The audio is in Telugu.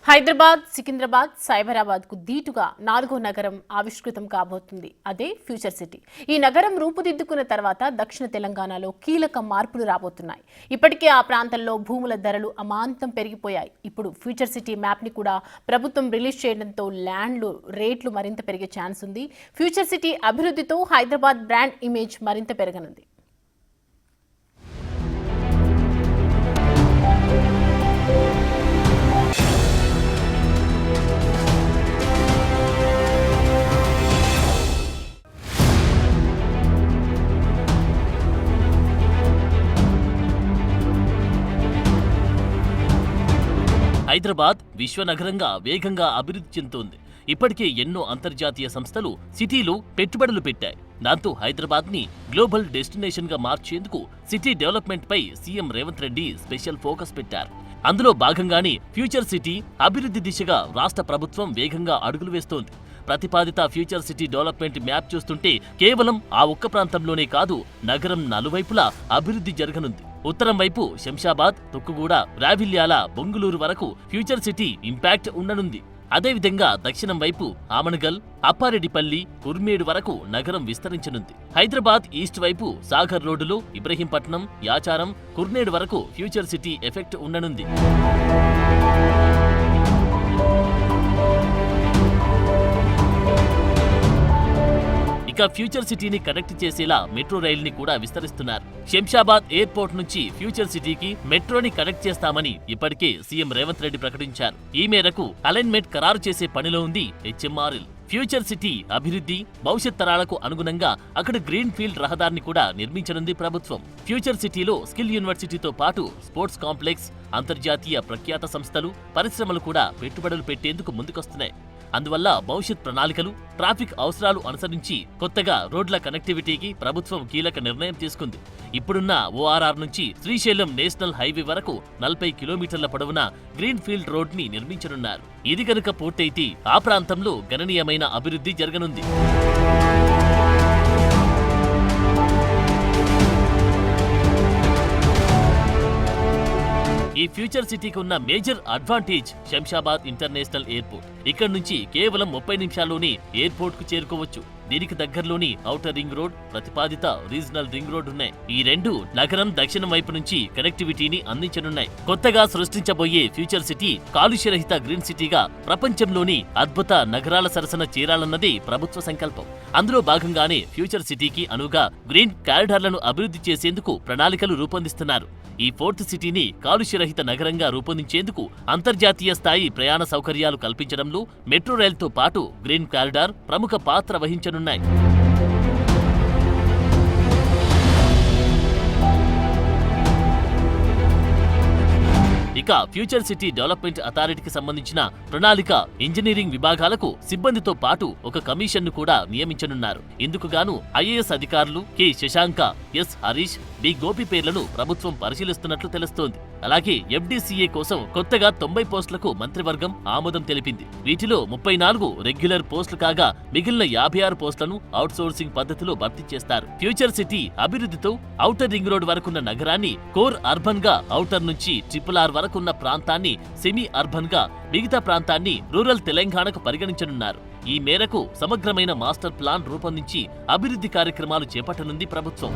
హైదరాబాద్, సికింద్రాబాద్, సైబరాబాద్ కు దీటుగా 4వ నగరం ఆవిష్కృతం కాబోతుంది. అదే ఫ్యూచర్ సిటీ. ఈ నగరం రూపుదిద్దుకున్న తర్వాత దక్షిణ తెలంగాణలో కీలక మార్పులు రాబోతున్నాయి. ఇప్పటికే ఆ ప్రాంతంలో భూముల ధరలు అమాంతం పెరిగిపోయాయి. ఇప్పుడు ఫ్యూచర్ సిటీ మ్యాప్ ని కూడా ప్రభుత్వం రిలీజ్ చేయడంతో ల్యాండ్లు రేట్లు మరింత పెరిగే ఛాన్స్ ఉంది. ఫ్యూచర్ సిటీ అభివృద్ధితో హైదరాబాద్ బ్రాండ్ ఇమేజ్ మరింత పెరగనుంది. హైదరాబాద్ విశ్వనగరంగా వేగంగా అభివృద్ధి చెందుతోంది. ఇప్పటికే ఎన్నో అంతర్జాతీయ సంస్థలు సిటీలో పెట్టుబడులు పెట్టాయి. దాంతో హైదరాబాద్ ని గ్లోబల్ డెస్టినేషన్ గా మార్చేందుకు సిటీ డెవలప్మెంట్ పై CM Revanth Reddy special focus పెట్టారు. అందులో భాగంగానే ఫ్యూచర్ సిటీ అభివృద్ధి దిశగా రాష్ట్ర ప్రభుత్వం వేగంగా అడుగులు వేస్తోంది. ప్రతిపాదిత ఫ్యూచర్ సిటీ డెవలప్మెంట్ మ్యాప్ చూస్తుంటే కేవలం ఆ ఒక్క ప్రాంతంలోనే కాదు, నగరం నలువైపులా అభివృద్ధి జరగనుంది. ఉత్తరం వైపు శంషాబాద్, తుక్కుగూడ, రావిల్యాల, బొంగుళూరు వరకు ఫ్యూచర్ సిటీ ఇంపాక్ట్ ఉండనుంది. అదేవిధంగా దక్షిణం వైపు ఆమనగల్, అప్పారెడ్డిపల్లి, కుర్మేడు వరకు నగరం విస్తరించనుంది. హైదరాబాద్ ఈస్ట్ వైపు సాగర్ రోడ్డులో ఇబ్రహీంపట్నం, యాచారం, కుర్నేడు వరకు ఫ్యూచర్ సిటీ ఎఫెక్ట్ ఉండనుంది. ఇక ఫ్యూచర్ సిటీని కనెక్ట్ చేసేలా మెట్రో రైలుని కూడా విస్తరిస్తున్నారు. శంషాబాద్ ఎయిర్పోర్ట్ నుంచి ఫ్యూచర్ సిటీకి మెట్రోని కనెక్ట్ చేస్తామని ఇప్పటికే సీఎం రేవంత్ రెడ్డి ప్రకటించారు. ఈ మేరకు అలైన్మెంట్ ఖరారు చేసే పనిలో ఉంది హెచ్ఎంఆర్ఎల్. ఫ్యూచర్ సిటీ అభివృద్ధి, భవిష్యత్ తరాలకు అనుగుణంగా అక్కడ గ్రీన్ ఫీల్డ్ రహదారిని కూడా నిర్మించనుంది ప్రభుత్వం. ఫ్యూచర్ సిటీలో స్కిల్ యూనివర్సిటీతో పాటు స్పోర్ట్స్ కాంప్లెక్స్, అంతర్జాతీయ ప్రఖ్యాత సంస్థలు, పరిశ్రమలు కూడా పెట్టుబడులు పెట్టేందుకు ముందుకొస్తున్నాయి. అందువల్ల భవిష్యత్ ప్రణాళికలు, ట్రాఫిక్ అవసరాలు అనుసరించి కొత్తగా రోడ్ల కనెక్టివిటీకి ప్రభుత్వం కీలక నిర్ణయం తీసుకుంది. ఇప్పుడున్న ఓఆర్ఆర్ నుంచి శ్రీశైలం నేషనల్ హైవే వరకు 40 కిలోమీటర్ల పొడవున గ్రీన్ ఫీల్డ్ రోడ్ ని నిర్మించనున్నారు. ఇది కనుక పూర్తయితే ఆ ప్రాంతంలో గణనీయమైన అభివృద్ధి జరగనుంది. ఈ ఫ్యూచర్ సిటీకి ఉన్న major advantage Shamshabad international airport. ఇక్కడ నుంచి కేవలం 30 నిమిషాల్లోనే ఎయిర్పోర్ట్ కు చేరుకోవచ్చు. దీనికి దగ్గరలోని ఔటర్ రింగ్ రోడ్, ప్రతిపాదిత రీజనల్ రింగ్ రోడ్ ఉన్నాయి. ఈ రెండు నగరం దక్షిణం వైపు నుంచి కనెక్టివిటీని అందించనున్నాయి. కొత్తగా సృష్టించబోయే ఫ్యూచర్ సిటీ కాలుష్యరహిత గ్రీన్ సిటీగా ప్రపంచంలోని అద్భుత నగరాల సరసన చేరాలన్నదే ప్రభుత్వ సంకల్పం. అందులో భాగంగానే ఫ్యూచర్ సిటీకి అనువుగా గ్రీన్ కారిడార్లను అభివృద్ధి చేసేందుకు ప్రణాళికలు రూపొందిస్తున్నారు. ఈ ఫోర్త్ సిటీని కాలుష్యరహిత నగరంగా రూపొందించేందుకు అంతర్జాతీయ స్థాయి ప్రయాణ సౌకర్యాలు కల్పించడంలో మెట్రో రైలుతో పాటు గ్రీన్ కారిడార్ ప్రముఖ పాత్ర వహించనున్నాయి. ఇక ఫ్యూచర్ సిటీ డెవలప్మెంట్ అథారిటీకి సంబంధించిన ప్రణాళిక, ఇంజనీరింగ్ విభాగాలకు సిబ్బందితో పాటు ఒక కమిషన్ ను కూడా నియమించనున్నారు. ఇందుకు గాను ఐఏఎస్ అధికారులు K Shashanka, S Harish, B Gopi పేర్లను ప్రభుత్వం పరిశీలిస్తున్నట్లు తెలుస్తోంది. అలాగే ఎఫ్డీసీఏ కోసం కొత్తగా 90 పోస్టులకు మంత్రివర్గం ఆమోదం తెలిపింది. వీటిలో 34 రెగ్యులర్ పోస్టులు కాగా మిగిలిన 56 పోస్టులను అవుట్ సోర్సింగ్ పద్ధతిలో భర్తీ చేస్తారు. ఫ్యూచర్ సిటీ అభివృద్ధితో ఔటర్ రింగ్ రోడ్ వరకున్న నగరాన్ని కోర్ అర్బన్ గా, ఔటర్ నుంచి RRR వరకున్న ప్రాంతాన్ని సెమీ అర్బన్ గా, మిగతా ప్రాంతాన్ని రూరల్ తెలంగాణకు పరిగణించనున్నారు. ఈ మేరకు సమగ్రమైన మాస్టర్ ప్లాన్ రూపొందించి అభివృద్ధి కార్యక్రమాలు చేపట్టనుంది ప్రభుత్వం.